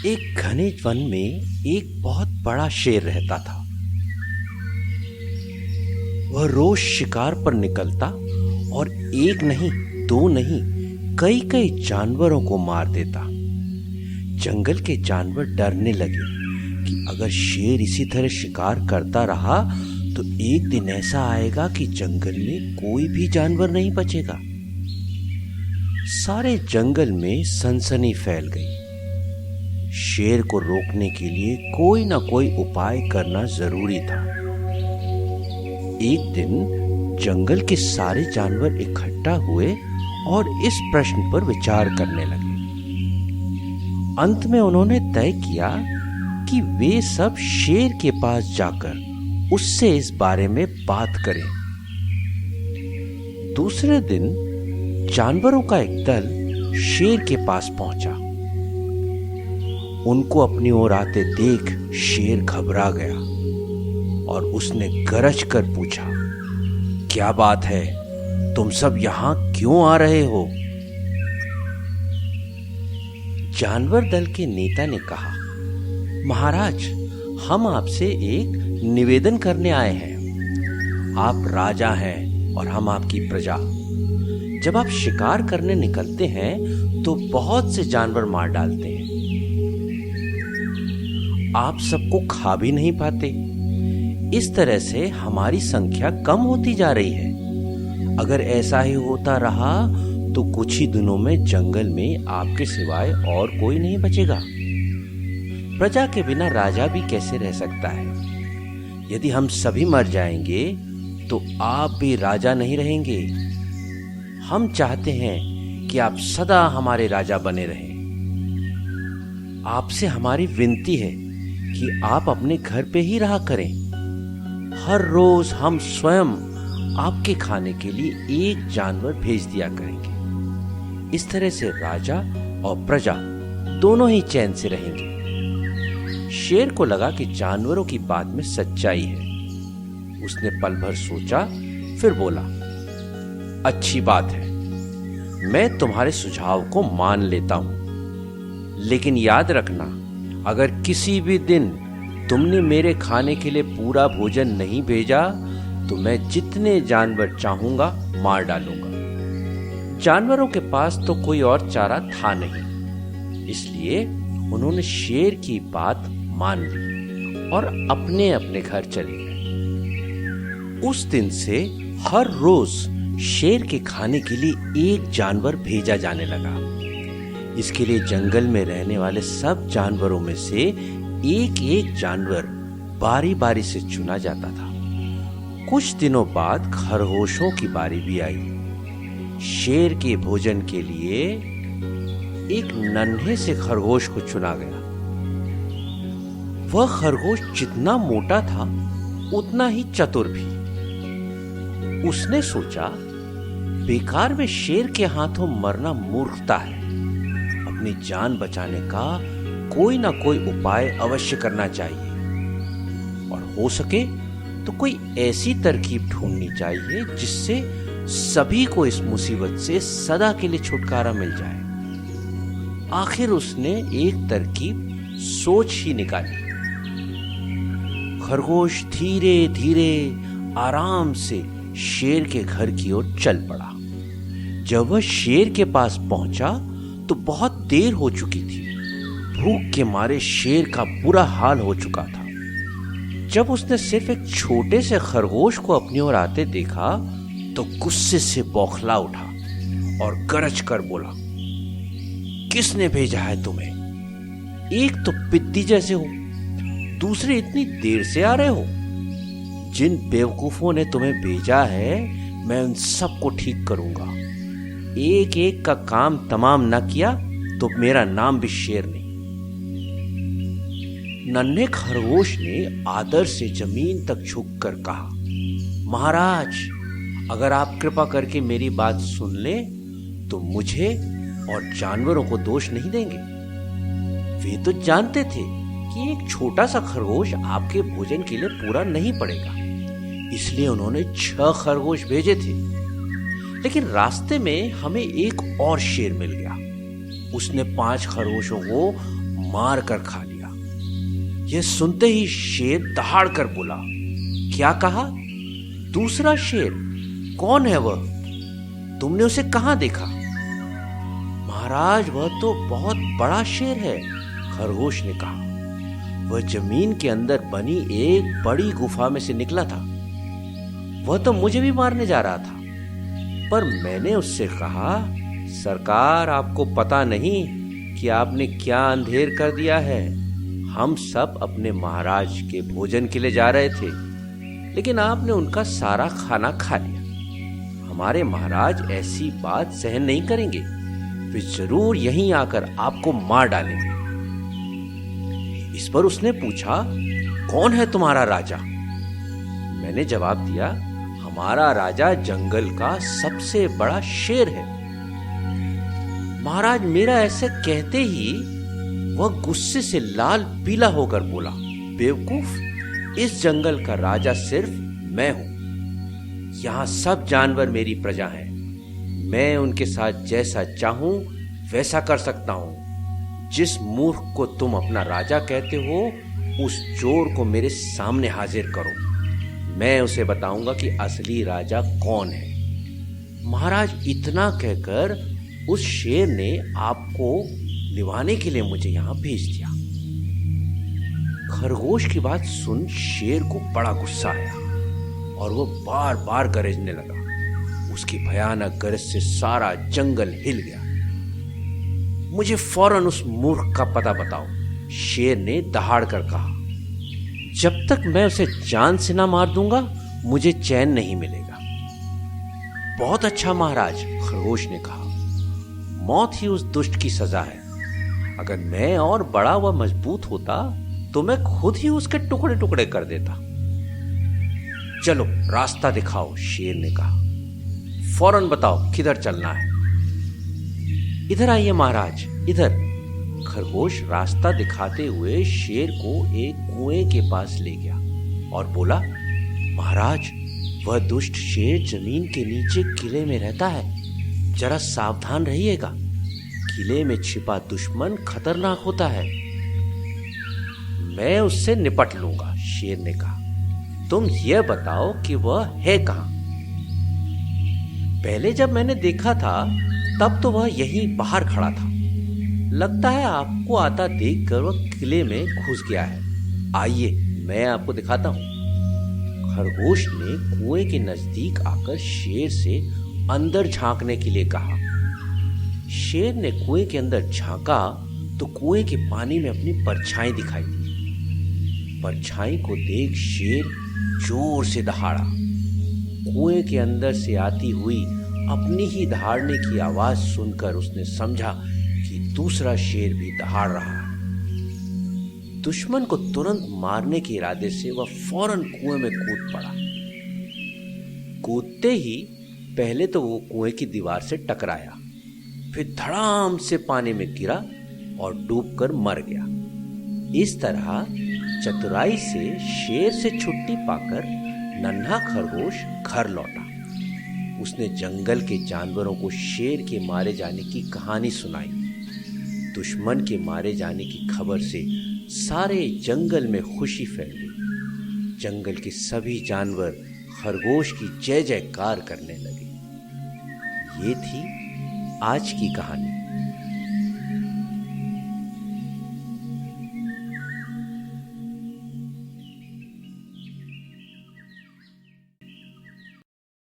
एक घने वन में एक बहुत बड़ा शेर रहता था। वह रोज शिकार पर निकलता और एक नहीं, दो नहीं, कई कई जानवरों को मार देता। जंगल के जानवर डरने लगे कि अगर शेर इसी तरह शिकार करता रहा तो एक दिन ऐसा आएगा कि जंगल में कोई भी जानवर नहीं बचेगा। सारे जंगल में सनसनी फैल गई। शेर को रोकने के लिए कोई ना कोई उपाय करना जरूरी था। एक दिन जंगल के सारे जानवर इकट्ठा हुए और इस प्रश्न पर विचार करने लगे। अंत में उन्होंने तय किया कि वे सब शेर के पास जाकर उससे इस बारे में बात करें। दूसरे दिन जानवरों का एक दल शेर के पास पहुंचा। उनको अपनी ओर आते देख शेर घबरा गया और उसने गरज कर पूछा, क्या बात है, तुम सब यहां क्यों आ रहे हो? जानवर दल के नेता ने कहा, महाराज, हम आपसे एक निवेदन करने आए हैं। आप राजा हैं और हम आपकी प्रजा। जब आप शिकार करने निकलते हैं तो बहुत से जानवर मार डालते हैं। आप सबको खा भी नहीं पाते। इस तरह से हमारी संख्या कम होती जा रही है। अगर ऐसा ही होता रहा तो कुछ ही दिनों में जंगल में आपके सिवाय और कोई नहीं बचेगा। प्रजा के बिना राजा भी कैसे रह सकता है? यदि हम सभी मर जाएंगे तो आप भी राजा नहीं रहेंगे। हम चाहते हैं कि आप सदा हमारे राजा बने रहें। आपसे हमारी विनती है कि आप अपने घर पे ही रहा करें। हर रोज हम स्वयं आपके खाने के लिए एक जानवर भेज दिया करेंगे। इस तरह से राजा और प्रजा दोनों ही चैन से रहेंगे। शेर को लगा कि जानवरों की बात में सच्चाई है। उसने पल भर सोचा, फिर बोला, अच्छी बात है, मैं तुम्हारे सुझाव को मान लेता हूं। लेकिन याद रखना, अगर किसी भी दिन तुमने मेरे खाने के लिए पूरा भोजन नहीं भेजा तो मैं जितने जानवर चाहूंगा मार डालूंगा। जानवरों के पास तो कोई और चारा था नहीं, इसलिए उन्होंने शेर की बात मान ली और अपने अपने घर चले गए। उस दिन से हर रोज शेर के खाने के लिए एक जानवर भेजा जाने लगा। इसके लिए जंगल में रहने वाले सब जानवरों में से एक एक जानवर बारी बारी से चुना जाता था। कुछ दिनों बाद खरगोशों की बारी भी आई। शेर के भोजन के लिए एक नन्हे से खरगोश को चुना गया। वह खरगोश जितना मोटा था उतना ही चतुर भी। उसने सोचा, बेकार में शेर के हाथों मरना मूर्खता है। अपनी जान बचाने का कोई ना कोई उपाय अवश्य करना चाहिए और हो सके तो कोई ऐसी तरकीब ढूंढनी चाहिए जिससे सभी को इस मुसीबत से सदा के लिए छुटकारा मिल जाए। आखिर उसने एक तरकीब सोच ही निकाली। खरगोश धीरे धीरे आराम से शेर के घर की ओर चल पड़ा। जब वह शेर के पास पहुंचा तो बहुत देर हो चुकी थी। भूख के मारे शेर का बुरा हाल हो चुका था। जब उसने सिर्फ एक छोटे से खरगोश को अपनी ओर आते देखा तो गुस्से से बौखला उठा और गरज कर बोला, किसने भेजा है तुम्हें? एक तो पिद्दी जैसे हो, दूसरे इतनी देर से आ रहे हो। जिन बेवकूफों ने तुम्हें भेजा है मैं उन सबको ठीक करूंगा। एक एक का काम तमाम न किया तो मेरा नाम भी शेर नहीं। नन्हे खरगोश ने आदर से जमीन तक झुककर कहा, महाराज, अगर आप कृपा करके मेरी बात सुन ले तो मुझे और जानवरों को दोष नहीं देंगे। वे तो जानते थे कि एक छोटा सा खरगोश आपके भोजन के लिए पूरा नहीं पड़ेगा, इसलिए उन्होंने 6 खरगोश भेजे थे। लेकिन रास्ते में हमें एक और शेर मिल गया। उसने 5 खरगोशों को मार कर खा लिया। यह सुनते ही शेर दहाड़ कर बोला, क्या कहा? दूसरा शेर? कौन है वह? तुमने उसे कहां देखा? महाराज, वह तो बहुत बड़ा शेर है, खरगोश ने कहा। वह जमीन के अंदर बनी एक बड़ी गुफा में से निकला था। वह तो मुझे भी मारने जा रहा था, पर मैंने उससे कहा, सरकार, आपको पता नहीं कि आपने क्या अंधेर कर दिया है। हम सब अपने महाराज के भोजन के लिए जा रहे थे, लेकिन आपने उनका सारा खाना खा लिया। हमारे महाराज ऐसी बात सहन नहीं करेंगे, वे जरूर यहीं आकर आपको मार डालेंगे। इस पर उसने पूछा, कौन है तुम्हारा राजा? मैंने जवाब दिया, हमारा राजा जंगल का सबसे बड़ा शेर है। महाराज, मेरा ऐसे कहते ही वह गुस्से से लाल पीला होकर बोला, बेवकूफ, इस जंगल का राजा सिर्फ मैं हूं। यहां सब जानवर मेरी प्रजा हैं। मैं उनके साथ जैसा चाहूं वैसा कर सकता हूं। जिस मूर्ख को तुम अपना राजा कहते हो, उस चोर को मेरे सामने हाजिर करो। मैं उसे बताऊंगा कि असली राजा कौन है। महाराज, इतना कहकर उस शेर ने आपको लिवाने के लिए मुझे यहां भेज दिया। खरगोश की बात सुन शेर को बड़ा गुस्सा आया और वो बार बार गरजने लगा। उसकी भयानक गरज से सारा जंगल हिल गया। मुझे फौरन उस मूर्ख का पता बताओ, शेर ने दहाड़ कर कहा। जब तक मैं उसे जान से ना मार दूंगा, मुझे चैन नहीं मिलेगा। बहुत अच्छा महाराज, खरगोश ने कहा। मौत ही उस दुष्ट की सजा है। अगर मैं और बड़ा व मजबूत होता तो मैं खुद ही उसके टुकड़े टुकड़े कर देता। चलो रास्ता दिखाओ, शेर ने कहा। फौरन बताओ किधर चलना है। इधर आइए महाराज, इधर। खरगोश रास्ता दिखाते हुए शेर को एक कुएं के पास ले गया और बोला, महाराज, वह दुष्ट शेर जमीन के नीचे किले में रहता है। जरा सावधान रहिएगा। किले में छिपा दुश्मन खतरनाक होता है। मैं उससे निपट लूंगा, शेर ने कहा। तुम यह बताओ कि वह है कहां? पहले जब मैंने देखा था तब तो वह यहीं बाहर खड़ा था। लगता है आपको आता देखकर वह किले में घुस गया है। आइए, मैं आपको दिखाता हूं। खरगोश ने कुएं के नजदीक आकर शेर से अंदर झांकने के लिए कहा। शेर ने कुएं के अंदर झांका तो कुएं के पानी में अपनी परछाई दिखाई दी। परछाई को देख शेर जोर से दहाड़ा। कुएं के अंदर से आती हुई अपनी ही दहाड़ने की आवाज सुनकर उसने समझा कि दूसरा शेर भी दहाड़ रहा है। दुश्मन को तुरंत मारने के इरादे से वह फौरन कुएं में कूद पड़ा। कूदते ही पहले तो वो कुएं की दीवार से टकराया, फिर धड़ाम से पानी में गिरा और डूबकर मर गया। इस तरह चतुराई से शेर से छुट्टी पाकर नन्हा खरगोश घर लौटा। उसने जंगल के जानवरों को शेर के मारे जाने की कहानी सुनाई। दुश्मन के मारे जाने की खबर से सारे जंगल में खुशी फैल गई। जंगल के सभी जानवर खरगोश की जय जयकार करने लगे। ये थी आज की कहानी।